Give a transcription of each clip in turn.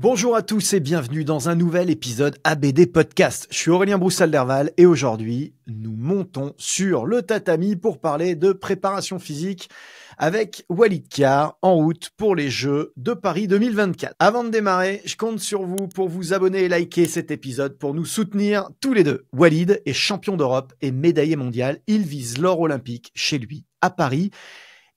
Bonjour à tous et bienvenue dans un nouvel épisode ABD Podcast. Je suis Aurélien Broussal-Derval et aujourd'hui, nous montons sur le tatami pour parler de préparation physique avec Walid Khar en route pour les Jeux de Paris 2024. Avant de démarrer, je compte sur vous pour vous abonner et liker cet épisode pour nous soutenir tous les deux. Walid est champion d'Europe et médaillé mondial. Il vise l'or olympique chez lui à Paris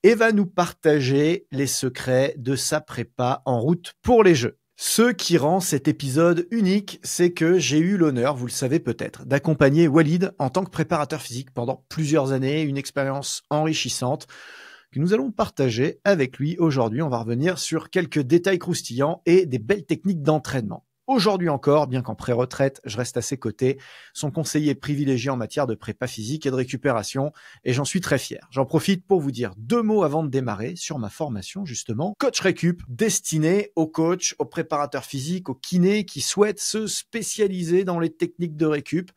et va nous partager les secrets de sa prépa en route pour les Jeux. Ce qui rend cet épisode unique, c'est que j'ai eu l'honneur, vous le savez peut-être, d'accompagner Walid en tant que préparateur physique pendant plusieurs années, une expérience enrichissante que nous allons partager avec lui aujourd'hui. On va revenir sur quelques détails croustillants et des belles techniques d'entraînement. Aujourd'hui encore, bien qu'en pré-retraite, je reste à ses côtés, son conseiller privilégié en matière de prépa physique et de récupération, et j'en suis très fier. J'en profite pour vous dire deux mots avant de démarrer sur ma formation, justement, Coach Récup, destinée aux coachs, aux préparateurs physiques, aux kinés qui souhaitent se spécialiser dans les techniques de récup,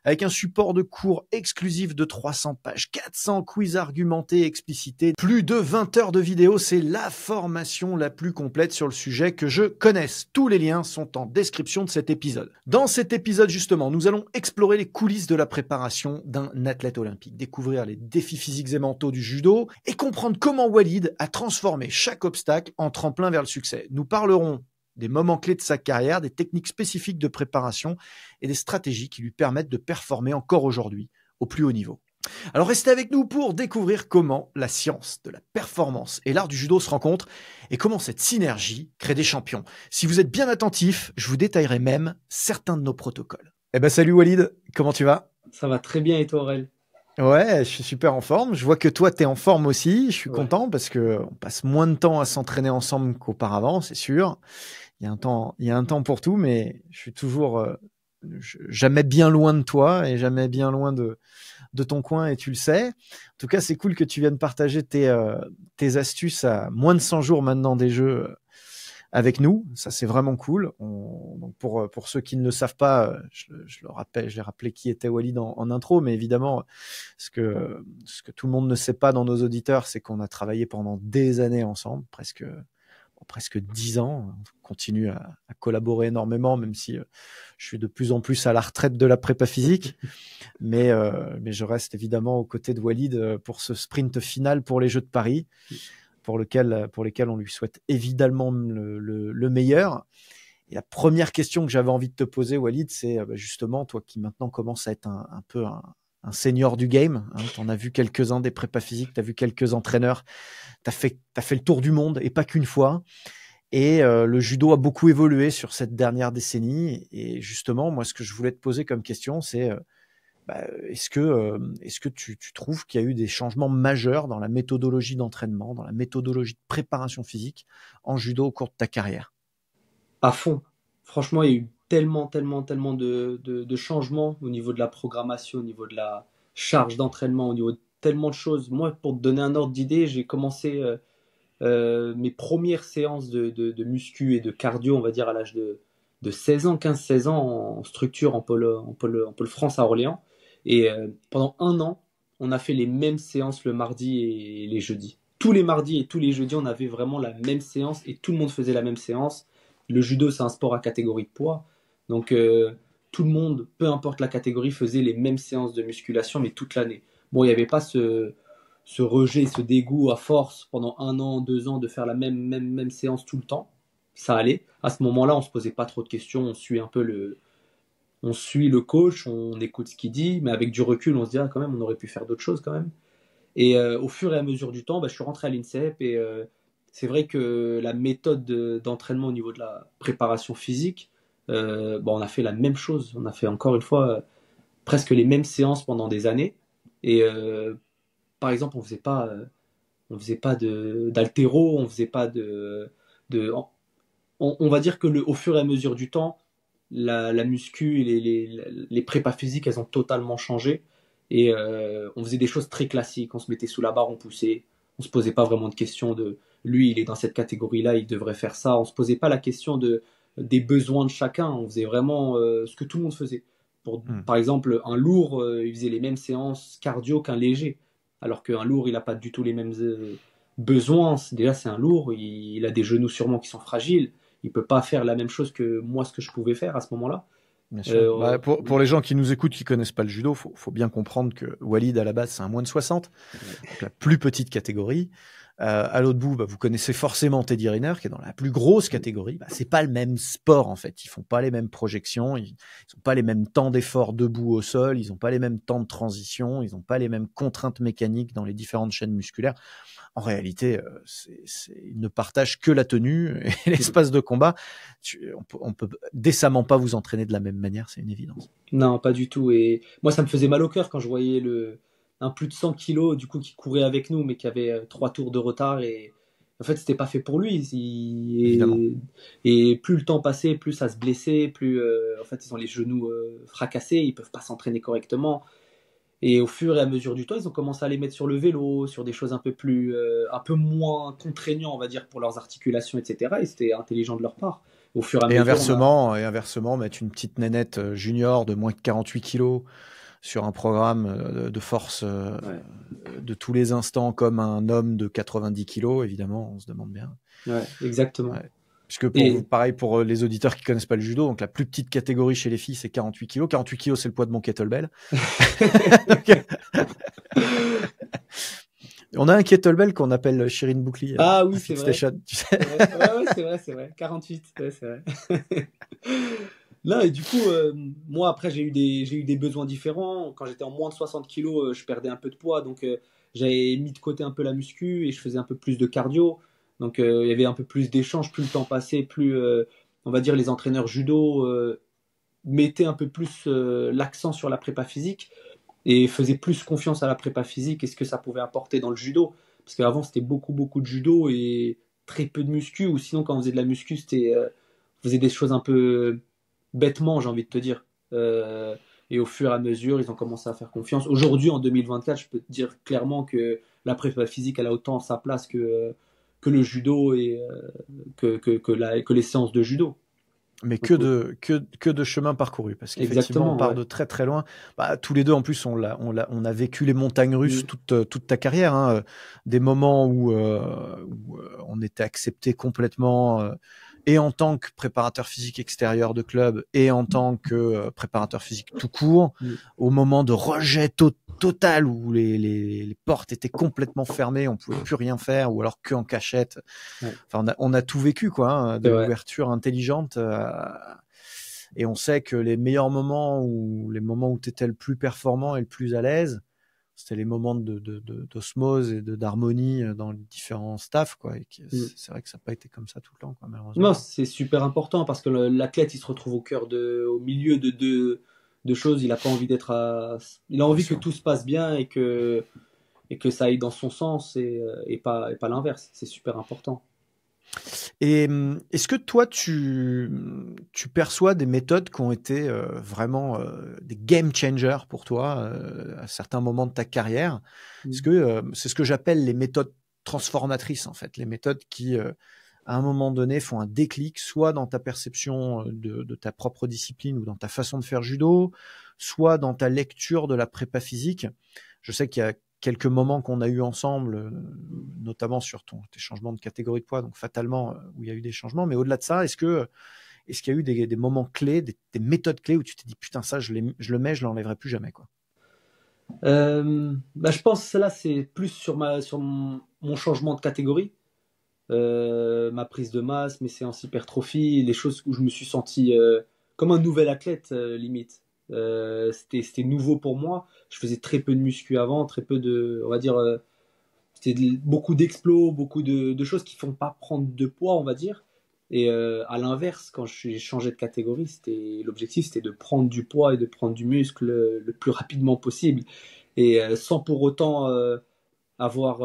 avec un support de cours exclusif de 300 pages, 400 quiz argumentés et explicités, plus de 20 heures de vidéos. C'est la formation la plus complète sur le sujet que je connaisse. Tous les liens sont en description de cet épisode. Dans cet épisode, justement, nous allons explorer les coulisses de la préparation d'un athlète olympique, découvrir les défis physiques et mentaux du judo et comprendre comment Walid a transformé chaque obstacle en tremplin vers le succès. Nous parlerons des moments clés de sa carrière, des techniques spécifiques de préparation et des stratégies qui lui permettent de performer encore aujourd'hui au plus haut niveau. Alors restez avec nous pour découvrir comment la science de la performance et l'art du judo se rencontrent et comment cette synergie crée des champions. Si vous êtes bien attentif, je vous détaillerai même certains de nos protocoles. Salut Walid, comment tu vas ? Ça va très bien et toi Aurel ? Ouais, je suis super en forme. Je vois que toi, tu es en forme aussi. Je suis content parce qu'on passe moins de temps à s'entraîner ensemble qu'auparavant, c'est sûr. Il y a un temps pour tout, mais je suis toujours jamais bien loin de toi et jamais bien loin de ton coin, et tu le sais. En tout cas, c'est cool que tu viennes partager tes astuces à moins de 100 jours maintenant des Jeux avec nous. Ça, c'est vraiment cool. Donc pour ceux qui ne le savent pas, je le rappelle, je l'ai rappelé qui était Walid en intro, mais évidemment, ce que tout le monde ne sait pas dans nos auditeurs, c'est qu'on a travaillé pendant des années ensemble, presque 10 ans. On continue à collaborer énormément, même si je suis de plus en plus à la retraite de la prépa physique. Mais je reste évidemment aux côtés de Walid pour ce sprint final pour les Jeux de Paris, pour lesquels on lui souhaite évidemment le meilleur. Et la première question que j'avais envie de te poser, Walid, c'est justement, toi qui maintenant commences à être un peu un senior du game, hein, tu en as vu quelques-uns des prépas physiques, tu as vu quelques entraîneurs, tu as fait le tour du monde et pas qu'une fois. Et le judo a beaucoup évolué sur cette dernière décennie. Et justement, moi, ce que je voulais te poser comme question, c'est est-ce que tu trouves qu'il y a eu des changements majeurs dans la méthodologie d'entraînement, dans la méthodologie de préparation physique en judo au cours de ta carrière ? À fond. Franchement, il y a eu tellement de changements au niveau de la programmation, au niveau de la charge d'entraînement, au niveau de tellement de choses. Moi, pour te donner un ordre d'idée, j'ai commencé mes premières séances de muscu et de cardio, on va dire, à l'âge de 16 ans, 15-16 ans, en structure, en pôle France à Orléans. Et pendant un an, on a fait les mêmes séances le mardi et les jeudis. Tous les mardis et tous les jeudis, on avait vraiment la même séance et tout le monde faisait la même séance. Le judo, c'est un sport à catégorie de poids. Donc, tout le monde, peu importe la catégorie, faisait les mêmes séances de musculation, mais toute l'année. Bon, il n'y avait pas ce rejet, ce dégoût à force pendant 1 an, 2 ans de faire la même séance tout le temps. Ça allait. À ce moment-là, on ne se posait pas trop de questions. On suit le coach, on écoute ce qu'il dit, mais avec du recul, on se dit, ah, quand même, on aurait pu faire d'autres choses quand même. Et au fur et à mesure du temps, je suis rentré à l'INSEP et c'est vrai que la méthode d'entraînement au niveau de la préparation physique, on a fait la même chose. On a fait encore une fois presque les mêmes séances pendant des années. Et par exemple, on faisait pas d'haltéro, on faisait pas on va dire que au fur et à mesure du temps, la muscu et les prépas physiques, elles ont totalement changé. Et on faisait des choses très classiques. On se mettait sous la barre, on poussait. On se posait pas vraiment de questions de lui, il est dans cette catégorie-là, il devrait faire ça. On se posait pas la question des besoins de chacun. On faisait vraiment ce que tout le monde faisait. Par exemple, un lourd, il faisait les mêmes séances cardio qu'un léger. Alors qu'un lourd, il n'a pas du tout les mêmes besoins. Déjà, c'est un lourd, il a des genoux sûrement qui sont fragiles. il peut pas faire la même chose que moi, ce que je pouvais faire à ce moment-là. Bien sûr. Pour les gens qui nous écoutent, qui connaissent pas le judo, faut bien comprendre que Walid, à la base, c'est un moins de 60, donc la plus petite catégorie. À l'autre bout, vous connaissez forcément Teddy Riner, qui est dans la plus grosse catégorie. C'est pas le même sport, en fait. Ils font pas les mêmes projections, ils ont pas les mêmes temps d'effort debout au sol, ils ont pas les mêmes temps de transition, ils ont pas les mêmes contraintes mécaniques dans les différentes chaînes musculaires. En réalité, ils ne partagent que la tenue et l'espace de combat. On peut décemment pas vous entraîner de la même manière, c'est une évidence. Non, pas du tout. Et moi, ça me faisait mal au cœur quand je voyais un plus de 100 kilos, du coup, qui courait avec nous, mais qui avait 3 tours de retard. Et en fait, c'était pas fait pour lui. Évidemment. Et plus le temps passait, plus ça se blessait, plus en fait, ils ont les genoux fracassés, ils peuvent pas s'entraîner correctement. Et au fur et à mesure du temps, ils ont commencé à les mettre sur le vélo, sur des choses un peu moins contraignantes, on va dire, pour leurs articulations, etc. Et c'était intelligent de leur part. Au fur et à Et mesure, inversement, mettre une petite nénette junior de moins de 48 kilos sur un programme de force de tous les instants comme un homme de 90 kilos, évidemment, on se demande bien. Ouais, exactement. Ouais. Puisque pareil pour les auditeurs qui connaissent pas le judo, donc la plus petite catégorie chez les filles, c'est 48 kilos. 48 kilos, c'est le poids de mon kettlebell. On a un kettlebell qu'on appelle Shirin Boukli. Ah oui, c'est vrai. Station, tu sais. Ouais, c'est vrai. 48, ouais, c'est vrai. Là, et du coup, moi, après, j'ai eu des besoins différents. Quand j'étais en moins de 60 kilos, je perdais un peu de poids. Donc, j'avais mis de côté un peu la muscu et je faisais un peu plus de cardio. Donc, il y avait un peu plus d'échanges. Plus le temps passait, plus, on va dire, les entraîneurs judo mettaient un peu plus l'accent sur la prépa physique et faisaient plus confiance à la prépa physique et ce que ça pouvait apporter dans le judo. Parce qu'avant, c'était beaucoup, beaucoup de judo et très peu de muscu. Ou sinon, quand on faisait de la muscu, on faisait des choses un peu bêtement, j'ai envie de te dire. Et au fur et à mesure, ils ont commencé à faire confiance. Aujourd'hui, en 2024, je peux te dire clairement que la prépa physique, elle a autant sa place que le judo et que les séances de judo. Mais que de chemin parcouru, parce qu'effectivement, on part de très très loin. Tous les deux, en plus, on a vécu les montagnes russes toute ta carrière, hein. Des moments où on était accepté complètement, et en tant que préparateur physique extérieur de club, et en tant que préparateur physique tout court, au moment de rejet total où les portes étaient complètement fermées, on pouvait plus rien faire, ou alors que en cachette. Ouais. Enfin, on a tout vécu, quoi, hein, de l'ouverture intelligente. Et on sait que les meilleurs moments, ou les moments où tu étais le plus performant et le plus à l'aise, c'était les moments d'osmose et d'harmonie dans les différents staffs, quoi. Et c'est vrai que ça n'a pas été comme ça tout le temps, quoi, malheureusement. Non, c'est super important parce que l'athlète, il se retrouve au milieu de deux choses. Il a pas envie il a envie que tout se passe bien et que ça aille dans son sens et pas l'inverse. C'est super important. Et est-ce que toi, tu perçois des méthodes qui ont été vraiment des game changers pour toi à certains moments de ta carrière? Est-ce que c'est ce que j'appelle les méthodes transformatrices, en fait, les méthodes qui, à un moment donné, font un déclic, soit dans ta perception de ta propre discipline ou dans ta façon de faire judo, soit dans ta lecture de la prépa physique. Je sais qu'il y a quelques moments qu'on a eu ensemble, notamment sur tes changements de catégorie de poids, donc fatalement où il y a eu des changements. Mais au-delà de ça, est-ce qu'il y a eu des moments clés, des méthodes clés où tu t'es dit putain, ça je le mets, je l'enlèverai plus jamais, quoi? Je pense que là c'est plus sur mon changement de catégorie, ma prise de masse, mes séances hypertrophie, les choses où je me suis senti comme un nouvel athlète limite. C'était nouveau pour moi. Je faisais très peu de muscu avant, très peu on va dire, c'était beaucoup d'explos, beaucoup de choses qui font pas prendre de poids, on va dire. Et à l'inverse, quand j'ai changé de catégorie, l'objectif c'était de prendre du poids et de prendre du muscle le plus rapidement possible. Et sans pour autant avoir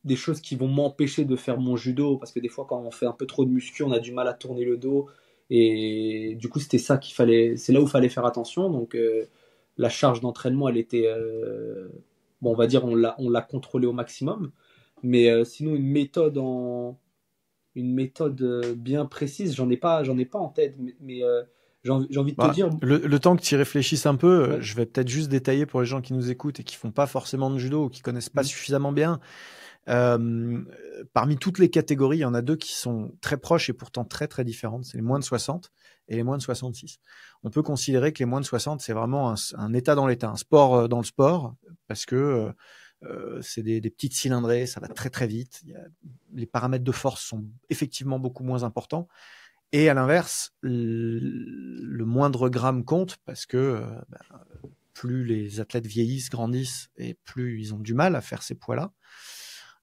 des choses qui vont m'empêcher de faire mon judo, parce que des fois quand on fait un peu trop de muscu, on a du mal à tourner le dos. Et du coup, c'est là où il fallait faire attention. Donc, la charge d'entraînement, elle était, on va dire, on l'a contrôlée au maximum. Mais sinon, une méthode bien précise, j'en ai pas en tête. Mais j'ai envie de te dire. Le temps que tu y réfléchisses un peu, je vais peut-être juste détailler pour les gens qui nous écoutent et qui font pas forcément de judo ou qui connaissent pas suffisamment bien. Parmi toutes les catégories, il y en a deux qui sont très proches et pourtant très très différentes. C'est les moins de 60 et les moins de 66. On peut considérer que les moins de 60, c'est vraiment un état dans l'état, un sport dans le sport, parce que c'est des petites cylindrées, ça va très très vite. Les paramètres de force sont effectivement beaucoup moins importants. Et à l'inverse, le moindre gramme compte parce que plus les athlètes vieillissent, grandissent et plus ils ont du mal à faire ces poids-là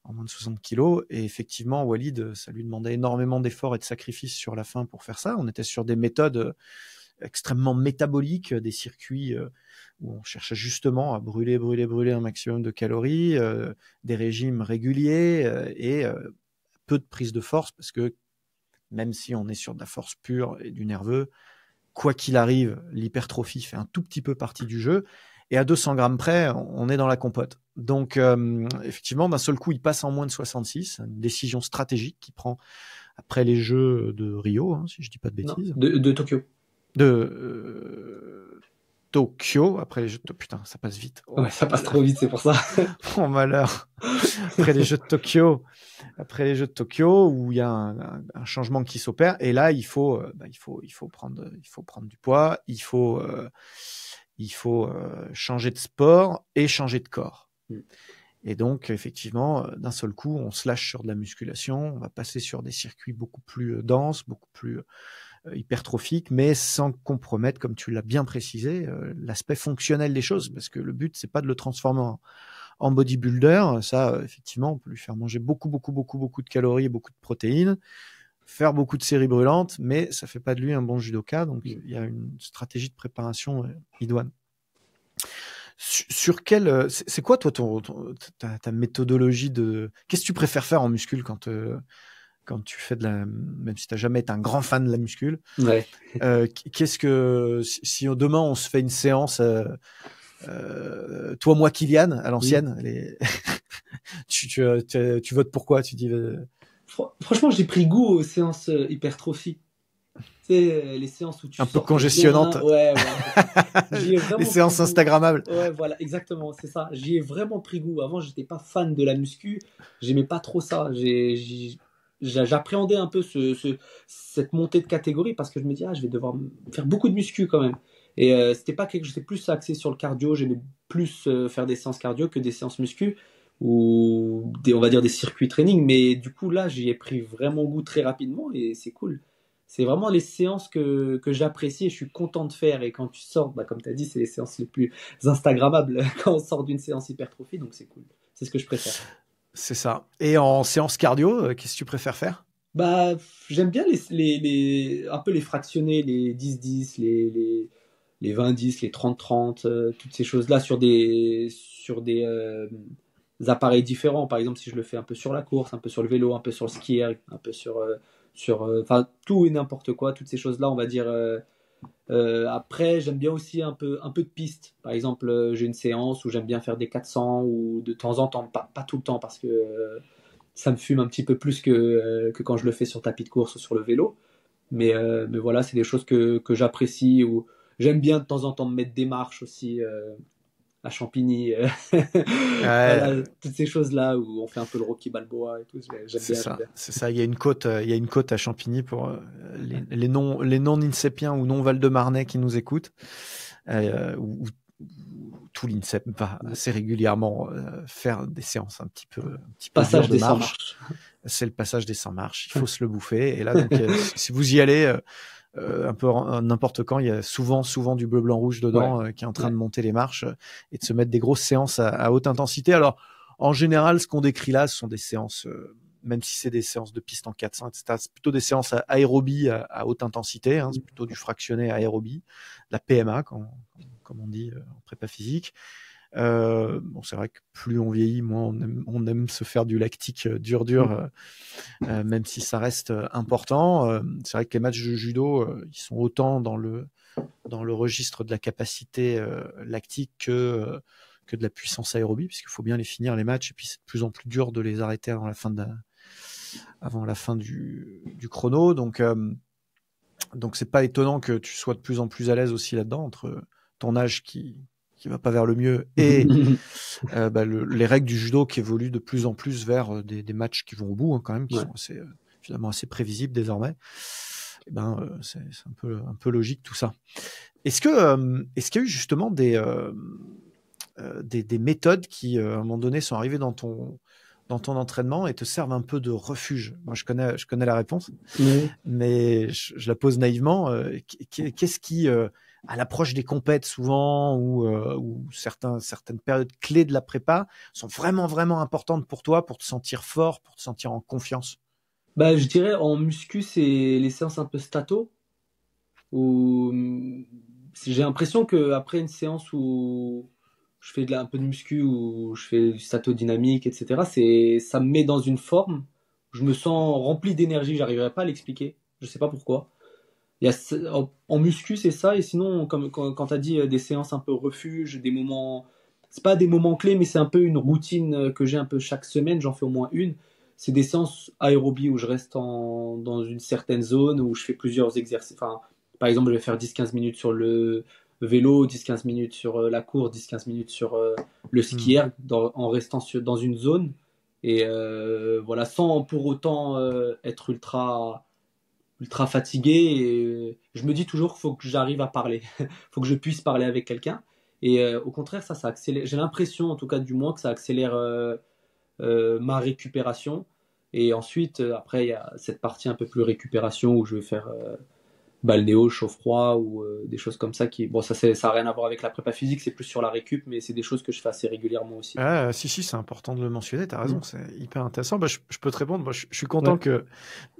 en moins de 60 kilos. Et effectivement, Walid, ça lui demandait énormément d'efforts et de sacrifices sur la fin pour faire ça. On était sur des méthodes extrêmement métaboliques, des circuits où on cherchait justement à brûler un maximum de calories, des régimes réguliers et peu de prise de force parce que même si on est sur de la force pure et du nerveux, quoi qu'il arrive, l'hypertrophie fait un tout petit peu partie du jeu. Et à 200 grammes près, on est dans la compote. Donc, effectivement, d'un seul coup, il passe en moins de 66. Une décision stratégique qu'il prend après les Jeux de Rio, hein, si je dis pas de bêtises. Non, de Tokyo. De Tokyo, après les Jeux de... Putain, ça passe vite. Oh, ouais, ça passe trop vite, c'est pour ça. Mon malheur. Après les Jeux de Tokyo, où il y a un changement qui s'opère, et là, il faut prendre du poids, il faut changer de sport et changer de corps. Et donc, effectivement, d'un seul coup, on se lâche sur de la musculation, on va passer sur des circuits beaucoup plus denses, beaucoup plus hypertrophique, mais sans compromettre, comme tu l'as bien précisé, l'aspect fonctionnel des choses, parce que le but, c'est pas de le transformer en bodybuilder. Ça, effectivement, on peut lui faire manger beaucoup de calories, beaucoup de protéines, faire beaucoup de séries brûlantes, mais ça fait pas de lui un bon judoka. Donc, il y a une stratégie de préparation idoine. Sur quelle, c'est quoi toi ta méthodologie de, qu'est-ce que tu préfères faire en muscule quand tu fais même si tu n'as jamais été un grand fan de la muscule, ouais. Qu'est-ce que, si demain on se fait une séance, toi, moi, Kylian, à l'ancienne, tu votes pour quoi? Tu dis, Franchement, j'ai pris goût aux séances hypertrophie. Tu sais, les séances où tu un peu congestionnantes. Ouais. Les séances instagrammables. Ouais, voilà, exactement, c'est ça. J'y ai vraiment pris goût. Avant, j'étais pas fan de la muscu. J'aimais pas trop ça. J'appréhendais un peu cette montée de catégorie parce que je me dis, je vais devoir faire beaucoup de muscu quand même. Et j'étais plus axé sur le cardio. J'aimais plus faire des séances cardio que des séances muscu ou on va dire des circuits training. Mais du coup, là, j'y ai pris vraiment goût très rapidement et c'est cool. C'est vraiment les séances que j'apprécie et je suis content de faire. Et quand tu sors, comme tu as dit, c'est les séances les plus Instagrammables quand on sort d'une séance hypertrophie, donc c'est cool. C'est ce que je préfère. C'est ça. Et en séance cardio, qu'est-ce que tu préfères faire? J'aime bien un peu les fractionner, les 10-10, les 20-10, les 30-30, toutes ces choses-là sur des appareils différents. Par exemple, si je le fais un peu sur la course, un peu sur le vélo, un peu sur le ski, un peu sur tout et n'importe quoi, toutes ces choses-là, on va dire. Après, j'aime bien aussi un peu de piste. Par exemple, j'ai une séance où j'aime bien faire des 400 ou de temps en temps, pas tout le temps parce que ça me fume un petit peu plus que quand je le fais sur tapis de course ou sur le vélo. Mais voilà, c'est des choses que j'apprécie ou j'aime bien de temps en temps me mettre des marches aussi à Champigny. Voilà, toutes ces choses-là où on fait un peu le Rocky Balboa et tout. J'aime bien. C'est ça. Il y a une côte à Champigny pour les non-INSEPiens ou non-Val-de-Marnais qui nous écoutent, où tout l'INSEP va assez régulièrement faire des séances un petit peu passage de des 100 marches. C'est le passage des 100 marches. Il faut se le bouffer. Et là, donc, si vous y allez un peu n'importe quand, il y a souvent du bleu, blanc, rouge dedans qui est en train de monter les marches et de se mettre des grosses séances à haute intensité. Alors, en général, ce qu'on décrit là, ce sont des séances, même si c'est des séances de piste en 400, etc., c'est plutôt des séances aérobie à haute intensité. Hein, c'est plutôt du fractionné aérobie, la PMA, comme on dit en prépa physique. C'est vrai que plus on vieillit, moins on aime se faire du lactique dur, même si ça reste important. C'est vrai que les matchs de judo, ils sont autant dans le registre de la capacité lactique que de la puissance aérobie, puisqu'il faut bien les finir les matchs, et puis c'est de plus en plus dur de les arrêter avant la fin du chrono. Donc c'est pas étonnant que tu sois de plus en plus à l'aise aussi là-dedans, entre ton âge qui va pas vers le mieux, et les règles du judo qui évoluent de plus en plus vers des matchs qui vont au bout, hein, quand même, qui sont assez, finalement assez prévisibles désormais. C'est un peu logique tout ça. Est-ce qu'il y a eu justement des méthodes qui, à un moment donné, sont arrivées dans ton entraînement et te servent un peu de refuge? Moi, je connais la réponse, mais je la pose naïvement. Qu'est-ce qui, à l'approche des compètes souvent, ou certaines périodes clés de la prépa, sont vraiment, vraiment importantes pour toi, pour te sentir fort, pour te sentir en confiance? Je dirais en muscu, c'est les séances un peu stato, où j'ai l'impression qu'après une séance où je fais un peu de muscu, où je fais du stato dynamique, etc., ça me met dans une forme, je me sens rempli d'énergie, j'arriverai pas à l'expliquer, je sais pas pourquoi. En muscu, c'est ça, et sinon, comme quand tu as dit des séances un peu refuge, des moments, c'est pas des moments clés, mais c'est un peu une routine que j'ai un peu chaque semaine, j'en fais au moins une. C'est des séances aérobie où je reste dans une certaine zone, où je fais plusieurs exercices. Enfin, par exemple, je vais faire 10-15 minutes sur le vélo, 10-15 minutes sur la course, 10-15 minutes sur le ski erg, en restant dans une zone. Et voilà, sans pour autant être ultra fatigué, et je me dis toujours qu'il faut que j'arrive à parler, il faut que je puisse parler avec quelqu'un. Et au contraire, ça accélère. J'ai l'impression, en tout cas du moins, que ça accélère ma récupération. Et ensuite, après, il y a cette partie un peu plus récupération où je vais faire balnéo, chaud-froid ou des choses comme ça qui, bon, ça a rien à voir avec la prépa physique, c'est plus sur la récup, mais c'est des choses que je fais assez régulièrement aussi. Ah, si, c'est important de le mentionner, t'as raison, c'est hyper intéressant. Je peux te répondre. Moi, je suis content que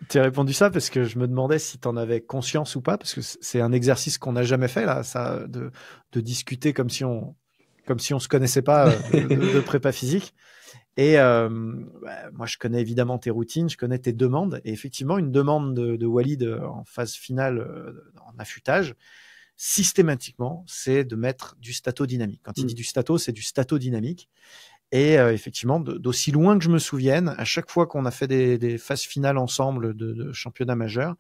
tu aies répondu ça, parce que je me demandais si tu en avais conscience ou pas, parce que c'est un exercice qu'on n'a jamais fait, là, ça, de discuter comme si on se connaissait pas, de prépa physique. Et moi, je connais évidemment tes routines, je connais tes demandes. Et effectivement, une demande de Walid en phase finale, en affûtage, systématiquement, c'est de mettre du stato dynamique. Quand il dit du stato, c'est du stato dynamique. Et effectivement, d'aussi loin que je me souvienne, à chaque fois qu'on a fait des phases finales ensemble de championnat majeur,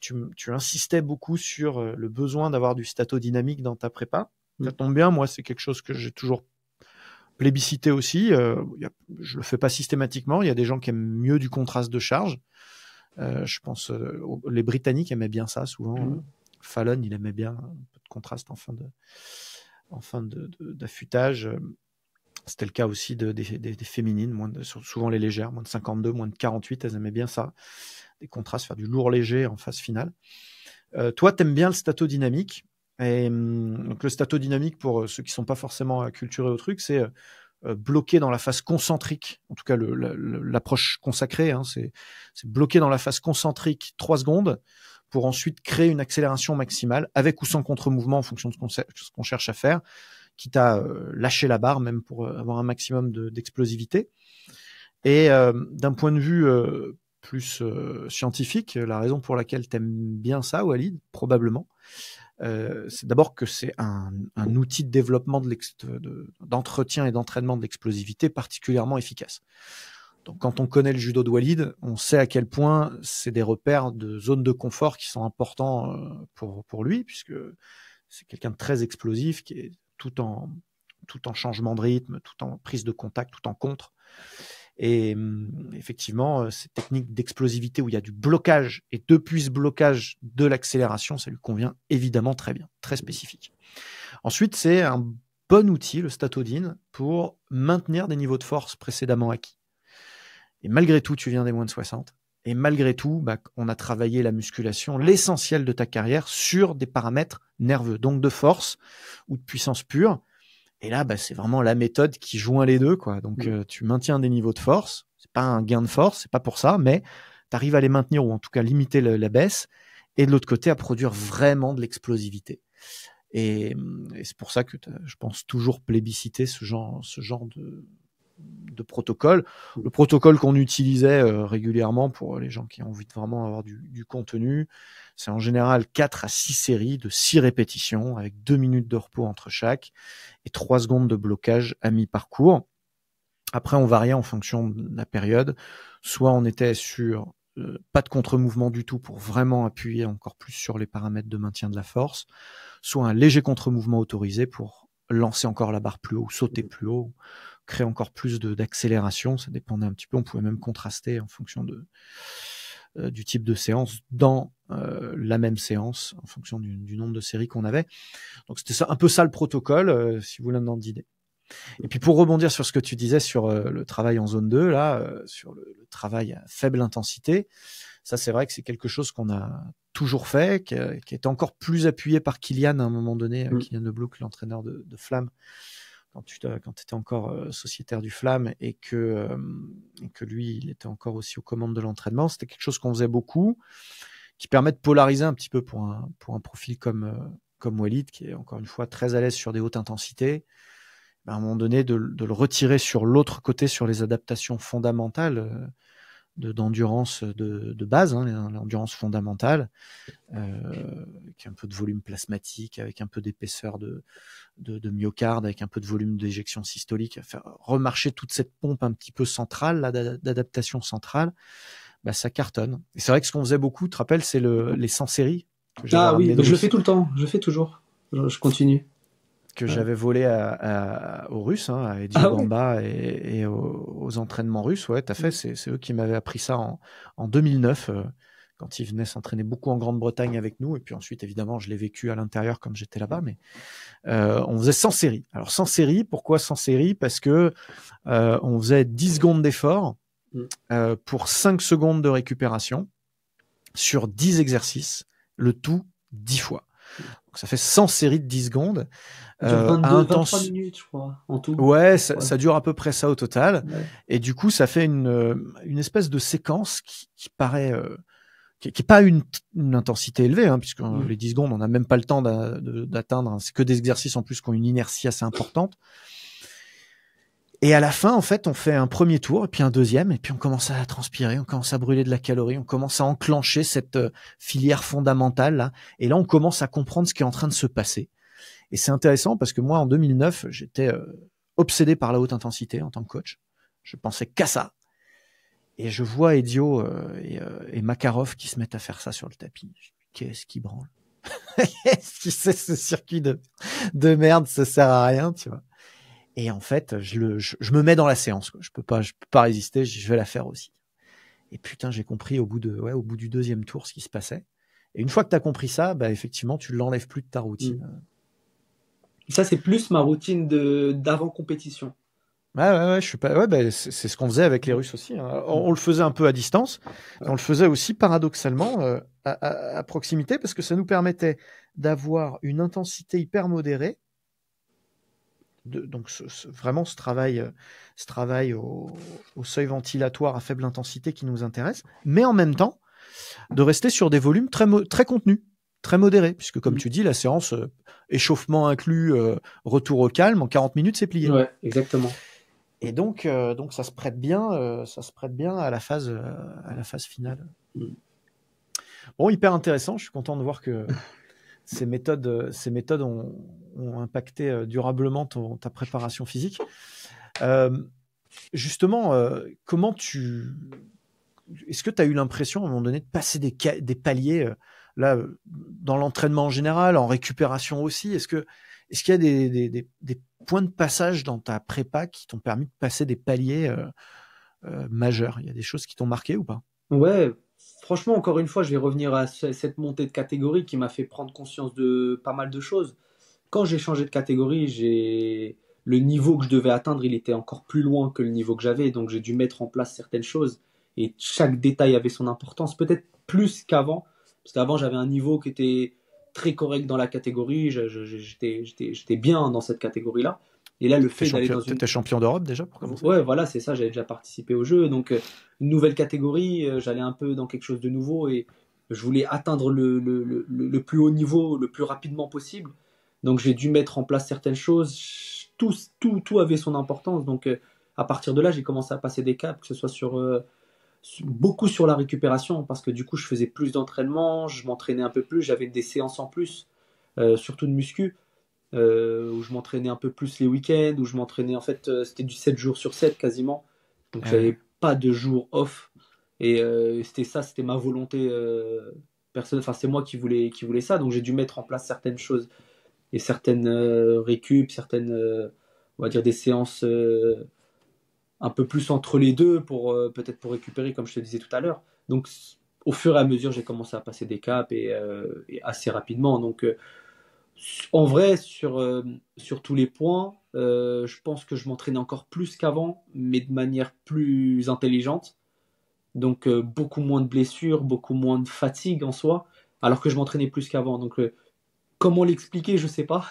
tu insistais beaucoup sur le besoin d'avoir du stato dynamique dans ta prépa. Ça tombe bien, moi, c'est quelque chose que j'ai toujours plébiscité aussi. Je le fais pas systématiquement. Il y a des gens qui aiment mieux du contraste de charge. Je pense les Britanniques aimaient bien ça souvent. Fallon, il aimait bien un peu de contraste en fin d'affûtage. C'était le cas aussi des féminines, souvent les légères, moins de 52, moins de 48, elles aimaient bien ça. Des contrastes, faire du lourd léger en phase finale. Toi, t'aimes bien le stato dynamique. Et donc le stato dynamique, pour ceux qui sont pas forcément acculturés au truc, c'est bloquer dans la phase concentrique. En tout cas, l'approche consacrée, hein, c'est bloquer dans la phase concentrique 3 secondes pour ensuite créer une accélération maximale, avec ou sans contre-mouvement en fonction de ce qu'on cherche à faire, quitte à lâcher la barre même pour avoir un maximum d'explosivité. Et d'un point de vue plus scientifique, la raison pour laquelle t'aimes bien ça, Walid, probablement, c'est d'abord que c'est un outil de développement d'entretien et d'entraînement de l'explosivité particulièrement efficace. Donc, quand on connaît le judo de Walid, on sait à quel point c'est des repères de zones de confort qui sont importants pour lui, puisque c'est quelqu'un de très explosif, qui est tout en changement de rythme, tout en prise de contact, tout en contre. Et effectivement, cette technique d'explosivité où il y a du blocage, et depuis ce blocage de l'accélération, ça lui convient évidemment très bien, très spécifique. Ensuite, c'est un bon outil, le statodine, pour maintenir des niveaux de force précédemment acquis. Et malgré tout, tu viens des moins de 60. Et malgré tout, on a travaillé la musculation, l'essentiel de ta carrière, sur des paramètres nerveux, donc de force ou de puissance pure. Et là, c'est vraiment la méthode qui joint les deux, quoi. Donc, tu maintiens des niveaux de force. C'est pas un gain de force, c'est pas pour ça, mais tu arrives à les maintenir, ou en tout cas limiter la baisse. Et de l'autre côté, à produire vraiment de l'explosivité. Et c'est pour ça que je pense toujours plébisciter ce genre de protocole. Le protocole qu'on utilisait régulièrement pour les gens qui ont envie de vraiment avoir du contenu, c'est en général 4 à 6 séries de 6 répétitions avec 2 minutes de repos entre chaque et 3 secondes de blocage à mi-parcours. Après, on variait en fonction de la période. Soit on était sur pas de contre-mouvement du tout pour vraiment appuyer encore plus sur les paramètres de maintien de la force, soit un léger contre-mouvement autorisé pour lancer encore la barre plus haut, sauter plus haut, créer encore plus d'accélération. Ça dépendait un petit peu. On pouvait même contraster en fonction du type de séance dans la même séance, en fonction du nombre de séries qu'on avait. Donc c'était un peu ça le protocole, si vous voulez un ordre d'idée. Et puis pour rebondir sur ce que tu disais sur le travail en zone 2, là, sur le travail à faible intensité, ça c'est vrai que c'est quelque chose qu'on a toujours fait, qui était encore plus appuyé par Kylian à un moment donné, Kylian De Bloek, l'entraîneur de Flamme, quand tu étais encore sociétaire du Flamme et que lui, il était encore aussi aux commandes de l'entraînement. C'était quelque chose qu'on faisait beaucoup, qui permet de polariser un petit peu pour un profil comme Walid, qui est encore une fois très à l'aise sur des hautes intensités. À un moment donné, de le retirer sur l'autre côté, sur les adaptations fondamentales d'endurance de base, l'endurance fondamentale, avec un peu de volume plasmatique, avec un peu d'épaisseur de myocarde, avec un peu de volume d'éjection systolique, à faire remarcher toute cette pompe un petit peu centrale, d'adaptation centrale, bah, ça cartonne. Et c'est vrai que ce qu'on faisait beaucoup, tu te rappelles, c'est les 100 séries. Ah oui, mais je le fais tout le temps, je le fais toujours. Je continue. Que j'avais volé aux Russes, à Eddie Bamba et aux entraînements russes. Ouais, t'as fait. C'est eux qui m'avaient appris ça en 2009, quand ils venaient s'entraîner beaucoup en Grande-Bretagne avec nous. Et puis ensuite, évidemment, je l'ai vécu à l'intérieur quand j'étais là-bas. Mais on faisait 100 séries. Alors 100 séries, pourquoi 100 séries? Parce que on faisait 10 secondes d'effort pour 5 secondes de récupération sur 10 exercices, le tout 10 fois. Donc ça fait 100 séries de 10 secondes. 23 minutes, je crois, en tout. Ouais, ça dure à peu près ça au total. Ouais. Et du coup, ça fait une espèce de séquence qui paraît... qui est pas une intensité élevée, puisque les 10 secondes, on n'a même pas le temps d'atteindre. C'est que des exercices en plus qui ont une inertie assez importante. Et à la fin, en fait, on fait un premier tour, et puis un deuxième, et puis on commence à transpirer, on commence à brûler de la calorie, on commence à enclencher cette filière fondamentale, là. Et là, on commence à comprendre ce qui est en train de se passer. Et c'est intéressant parce que moi, en 2009, j'étais obsédé par la haute intensité en tant que coach. Je pensais qu'à ça. Et je vois Edio et Makarov qui se mettent à faire ça sur le tapis. Qu'est-ce qui branle? Qu'est-ce qui c'est ce circuit de merde, ça sert à rien, tu vois. Et en fait, je me mets dans la séance, quoi. Je peux pas résister, je vais la faire aussi. Et putain, j'ai compris au bout du deuxième tour ce qui se passait. Et une fois que tu as compris ça, bah effectivement, tu l'enlèves plus de ta routine. Ça, c'est plus ma routine d'avant compétition. Ouais, je suis pas. Ouais, bah, c'est ce qu'on faisait avec les Russes aussi. On le faisait un peu à distance, on le faisait aussi paradoxalement à proximité parce que ça nous permettait d'avoir une intensité hyper modérée. Donc vraiment ce travail au seuil ventilatoire à faible intensité qui nous intéresse, mais en même temps de rester sur des volumes très contenus, très modérés, puisque comme tu dis, la séance échauffement inclus, retour au calme, en 40 minutes c'est plié. Ouais, exactement. Et donc ça se prête bien à la phase finale. Bon, hyper intéressant. Je suis content de voir que ces méthodes ont impacté durablement ta préparation physique. Justement, est-ce que tu as eu l'impression à un moment donné de passer des paliers là dans l'entraînement en général, en récupération aussi? Est-ce qu'il y a des points de passage dans ta prépa qui t'ont permis de passer des paliers majeurs? Il y a des choses qui t'ont marqué ou pas? Ouais. Franchement, encore une fois, je vais revenir à cette montée de catégorie qui m'a fait prendre conscience de pas mal de choses. Quand j'ai changé de catégorie, le niveau que je devais atteindre, il était encore plus loin que le niveau que j'avais, donc j'ai dû mettre en place certaines choses et chaque détail avait son importance, peut-être plus qu'avant, parce qu'avant j'avais un niveau qui était très correct dans la catégorie, j'étais bien dans cette catégorie-là. Et là, le fait d'aller dans une... T'étais champion d'Europe déjà pour commencer? Ouais, voilà, c'est ça, j'avais déjà participé au jeu. Donc, une nouvelle catégorie, j'allais un peu dans quelque chose de nouveau et je voulais atteindre le plus haut niveau le plus rapidement possible. Donc, j'ai dû mettre en place certaines choses. Tout avait son importance. Donc, à partir de là, j'ai commencé à passer des caps, que ce soit beaucoup sur la récupération, parce que du coup, je faisais plus d'entraînement, je m'entraînais un peu plus, j'avais des séances en plus, surtout de muscu. Où je m'entraînais un peu plus les week-ends, où je m'entraînais, en fait, c'était du 7 jours sur 7 quasiment. Donc, j'avais pas de jour off. Et c'était ma volonté personnelle. Enfin, c'est moi qui voulais ça. Donc, j'ai dû mettre en place certaines choses. et certaines récup, certaines, on va dire des séances un peu plus entre les deux pour peut-être pour récupérer, comme je te disais tout à l'heure. Donc, au fur et à mesure, j'ai commencé à passer des caps et assez rapidement. Donc, en vrai, sur tous les points, je pense que je m'entraînais encore plus qu'avant, mais de manière plus intelligente. Donc, beaucoup moins de blessures, beaucoup moins de fatigue en soi, alors que je m'entraînais plus qu'avant. Donc, comment l'expliquer, je sais pas.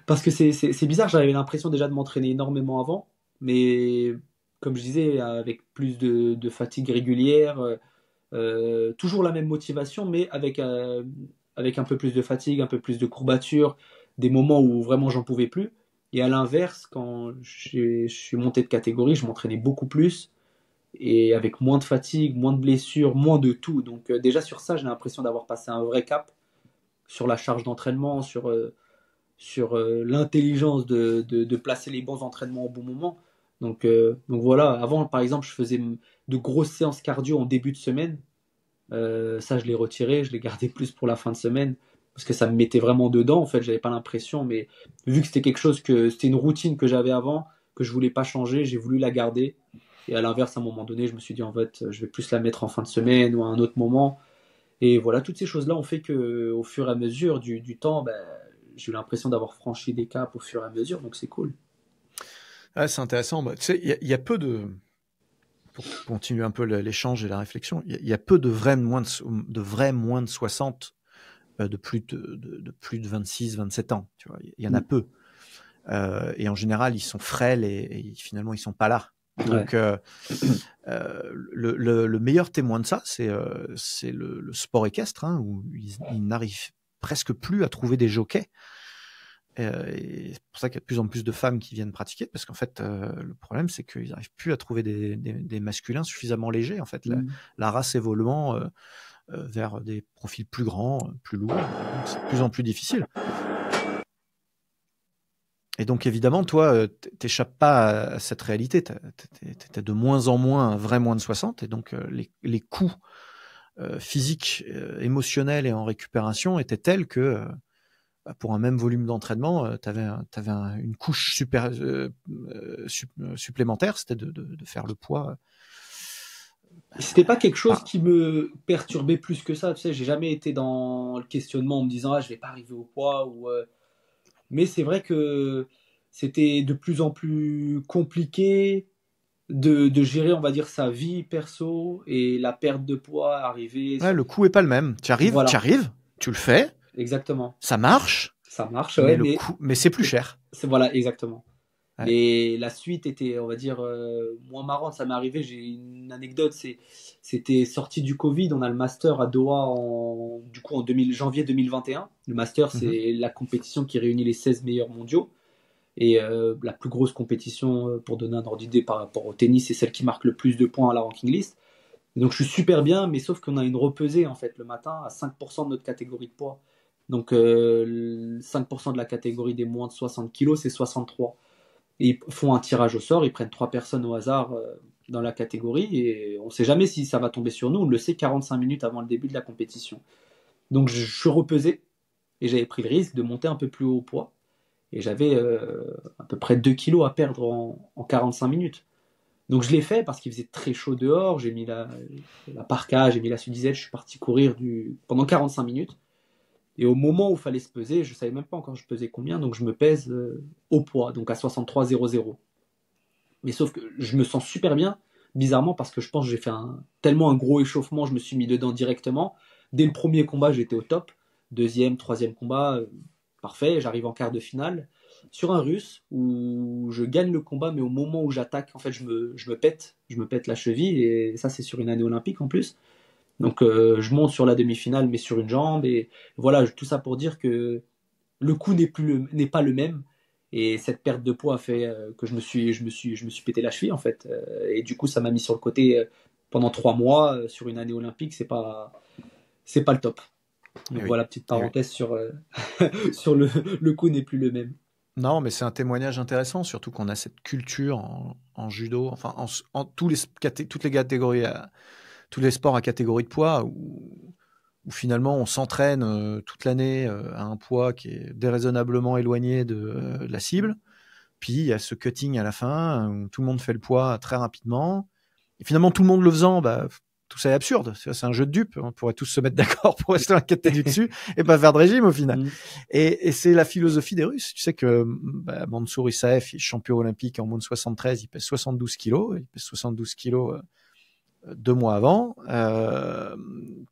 Parce que c'est bizarre, j'avais l'impression déjà de m'entraîner énormément avant, mais comme je disais, avec plus de fatigue régulière, toujours la même motivation, mais avec un peu plus de fatigue, un peu plus de courbature, des moments où vraiment j'en pouvais plus. Et à l'inverse, quand je suis monté de catégorie, je m'entraînais beaucoup plus et avec moins de fatigue, moins de blessures, moins de tout. Donc déjà sur ça, j'ai l'impression d'avoir passé un vrai cap sur la charge d'entraînement, sur l'intelligence de placer les bons entraînements au bon moment. Donc voilà, avant par exemple, je faisais de grosses séances cardio en début de semaine. Ça, je l'ai retiré, je l'ai gardé plus pour la fin de semaine parce que ça me mettait vraiment dedans. En fait, j'avais pas l'impression, mais vu que c'était une routine que j'avais avant, que je voulais pas changer, j'ai voulu la garder. Et à l'inverse, à un moment donné, je me suis dit en fait, je vais plus la mettre en fin de semaine ou à un autre moment. Et voilà, toutes ces choses-là ont fait que, au fur et à mesure du temps, ben, j'ai eu l'impression d'avoir franchi des caps au fur et à mesure, donc c'est cool. Ouais, c'est intéressant. Bah, tu sais, il y a peu de, pour continuer un peu l'échange et la réflexion, il y a peu de vrais moins de 60 de plus de 26, 27 ans. Tu vois, il y en a Mm. peu. Et en général, ils sont frêles et finalement, ils sont pas là. Ouais. Donc, le meilleur témoin de ça, c'est le sport équestre, hein, où ils n'arrivent presque plus à trouver des jockeys. Et c'est pour ça qu'il y a de plus en plus de femmes qui viennent pratiquer, parce qu'en fait, le problème, c'est qu'ils n'arrivent plus à trouver des masculins suffisamment légers. En fait, Mm. la race évoluant vers des profils plus grands, plus lourds, donc c'est de plus en plus difficile. Et donc, évidemment, toi, t'échappes pas à cette réalité. T'es de moins en moins un vrai moins de 60, et donc les coûts physiques, émotionnels et en récupération étaient tels que pour un même volume d'entraînement, tu avais une couche supplémentaire, c'était de faire le poids. C'était pas quelque chose Ah, qui me perturbait plus que ça, tu sais, j'ai jamais été dans le questionnement en me disant ah je vais pas arriver au poids ou mais c'est vrai que c'était de plus en plus compliqué de gérer on va dire sa vie perso et la perte de poids arriver ouais, sur le coût est pas le même. voilà Tu le fais, exactement ça marche, ça marche mais ouais mais c'est plus cher. voilà exactement. Ouais. Mais la suite était, on va dire, moins marrante. Ça m'est arrivé, j'ai une anecdote, c'était sorti du Covid, on a le Master à Doha du coup, janvier 2021. Le Master, Mhm. c'est la compétition qui réunit les 16 meilleurs mondiaux. Et la plus grosse compétition, pour donner un ordre d'idée par rapport au tennis, c'est celle qui marque le plus de points à la ranking list. Et donc je suis super bien, mais sauf qu'on a une repesée en fait le matin à 5% de notre catégorie de poids. Donc 5% de la catégorie des moins de 60 kilos, c'est 63. Et ils font un tirage au sort, ils prennent 3 personnes au hasard dans la catégorie et on ne sait jamais si ça va tomber sur nous, on le sait 45 minutes avant le début de la compétition. Donc je suis repesé et j'avais pris le risque de monter un peu plus haut au poids et j'avais à peu près 2 kilos à perdre en 45 minutes. Donc je l'ai fait parce qu'il faisait très chaud dehors, j'ai mis la parka, j'ai mis la sudisette, je suis parti courir pendant 45 minutes. Et au moment où il fallait se peser, je ne savais même pas encore je pesais combien, donc je me pèse au poids, donc à 63,00. Mais sauf que je me sens super bien, bizarrement, parce que je pense que j'ai fait tellement un gros échauffement, je me suis mis dedans directement. Dès le premier combat, j'étais au top. Deuxième, troisième combat, parfait. J'arrive en quart de finale sur un russe où je gagne le combat, mais au moment où j'attaque, en fait, je me pète la cheville. Et ça, c'est sur une année olympique en plus. Donc, je monte sur la demi-finale, mais sur une jambe. Et voilà, tout ça pour dire que le coup n'est pas le même. Et cette perte de poids a fait que je me suis pété la cheville en fait. Et du coup, ça m'a mis sur le côté pendant 3 mois sur une année olympique. C'est pas le top. Eh Donc oui. voilà, petite Eh oui. parenthèse sur sur le coup n'est plus le même. Non, mais c'est un témoignage intéressant, surtout qu'on a cette culture en judo, enfin toutes les catégories, tous les sports à catégorie de poids, où où finalement on s'entraîne toute l'année à un poids qui est déraisonnablement éloigné de la cible. Puis il y a ce cutting à la fin où tout le monde fait le poids très rapidement. Et finalement, tout le monde le faisant, tout ça est absurde. C'est un jeu de dupes. On pourrait tous se mettre d'accord pour rester un tête du dessus et pas faire de régime au final. Et c'est la philosophie des Russes. Tu sais que Mansour Isaev, il est champion olympique en moins de 73, il pèse 72 kilos. Il pèse 72 kilos 2 mois avant.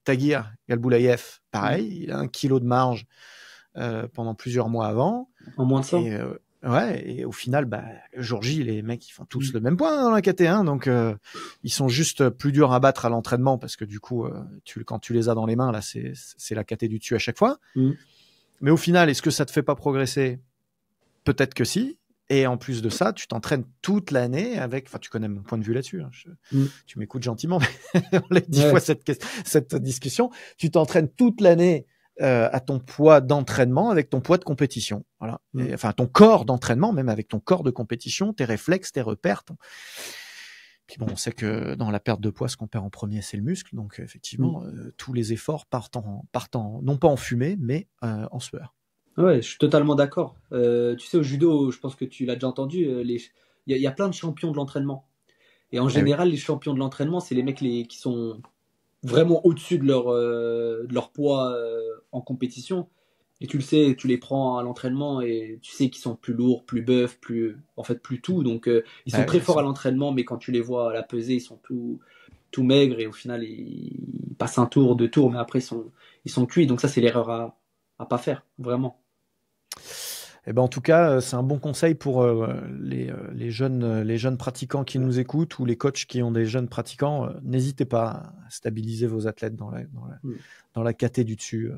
Tagir Galboulayev, pareil, il a 1 kilo de marge pendant plusieurs mois avant. En moins de 100. Et au final, le jour J, les mecs, ils font tous le même point dans la KT1, donc ils sont juste plus durs à battre à l'entraînement parce que du coup, quand tu les as dans les mains, là, c'est la KT du dessus à chaque fois. Mais au final, est-ce que ça te fait pas progresser? Peut-être que si. Et en plus de ça, tu t'entraînes toute l'année avec. Enfin, tu connais mon point de vue là-dessus. Hein. Tu m'écoutes gentiment, mais on l'a 10 fois cette discussion. Tu t'entraînes toute l'année à ton poids d'entraînement avec ton poids de compétition. Voilà. Enfin, ton corps d'entraînement, même avec ton corps de compétition, tes réflexes, tes repères. Puis bon, on sait que dans la perte de poids, ce qu'on perd en premier, c'est le muscle. Donc, effectivement, tous les efforts partent non pas en fumée, mais en sueur. Ouais, je suis totalement d'accord. Tu sais, au judo, je pense que tu l'as déjà entendu, il y a plein de champions de l'entraînement. Et en général, les champions de l'entraînement, c'est les mecs qui sont vraiment au-dessus de leur poids en compétition. Et tu le sais, tu les prends à l'entraînement et tu sais qu'ils sont plus lourds, plus buffs, plus tout. Donc, ils sont très forts à l'entraînement, mais quand tu les vois à la pesée, ils sont tout maigres et au final, ils passent un tour, 2 tours, mais après, ils sont cuits. Donc ça, c'est l'erreur à pas faire, vraiment. Eh ben, en tout cas, c'est un bon conseil pour les jeunes pratiquants qui nous écoutent ou les coachs qui ont des jeunes pratiquants. N'hésitez pas à stabiliser vos athlètes dans la KT du dessus.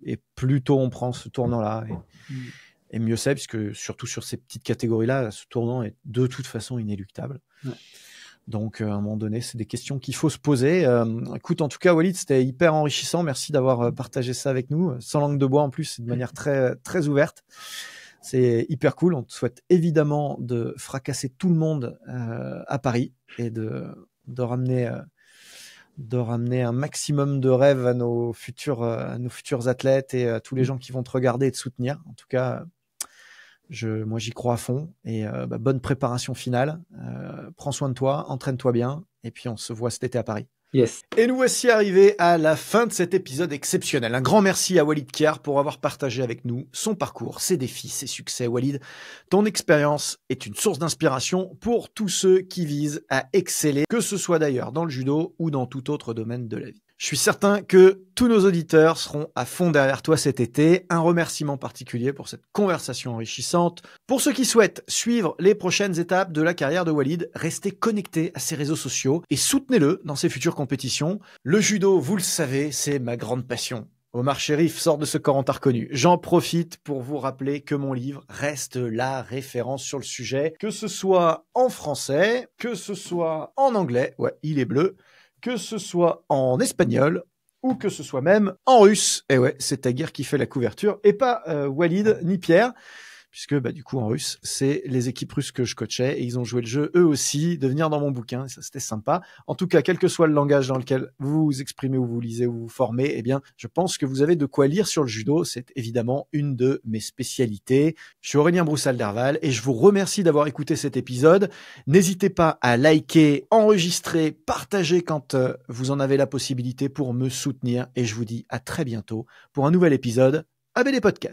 Et plus tôt on prend ce tournant-là, et mieux c'est, puisque surtout sur ces petites catégories-là, ce tournant est de toute façon inéluctable. Ouais. Donc, à un moment donné, c'est des questions qu'il faut se poser. Écoute, en tout cas, Walid, c'était hyper enrichissant. Merci d'avoir partagé ça avec nous. Sans langue de bois, en plus, de manière très, très ouverte. C'est hyper cool. On te souhaite évidemment de fracasser tout le monde à Paris et de ramener un maximum de rêves à nos futurs athlètes et à tous les gens qui vont te regarder et te soutenir. En tout cas, moi, j'y crois à fond et bonne préparation finale. Prends soin de toi, entraîne-toi bien et puis on se voit cet été à Paris. Yes. Et nous voici arrivés à la fin de cet épisode exceptionnel. Un grand merci à Walid Khiar pour avoir partagé avec nous son parcours, ses défis, ses succès. Walid, ton expérience est une source d'inspiration pour tous ceux qui visent à exceller, que ce soit d'ailleurs dans le judo ou dans tout autre domaine de la vie. Je suis certain que tous nos auditeurs seront à fond derrière toi cet été. Un remerciement particulier pour cette conversation enrichissante. Pour ceux qui souhaitent suivre les prochaines étapes de la carrière de Walid, restez connectés à ses réseaux sociaux et soutenez-le dans ses futures compétitions. Le judo, vous le savez, c'est ma grande passion. Omar Sherif sort de ce corps en tard connu. J'en profite pour vous rappeler que mon livre reste la référence sur le sujet, que ce soit en français, que ce soit en anglais, ouais, il est bleu, que ce soit en espagnol ou que ce soit même en russe. Et ouais, c'est Tagir qui fait la couverture et pas Walid ni Pierre, puisque du coup en russe, c'est les équipes russes que je coachais et ils ont joué le jeu eux aussi de venir dans mon bouquin. Et ça, c'était sympa. En tout cas, quel que soit le langage dans lequel vous vous exprimez ou vous lisez ou vous formez, eh bien, je pense que vous avez de quoi lire sur le judo. C'est évidemment une de mes spécialités. Je suis Aurélien Broussal-Derval et je vous remercie d'avoir écouté cet épisode. N'hésitez pas à liker, enregistrer, partager quand vous en avez la possibilité pour me soutenir. Et je vous dis à très bientôt pour un nouvel épisode ABD Podcast.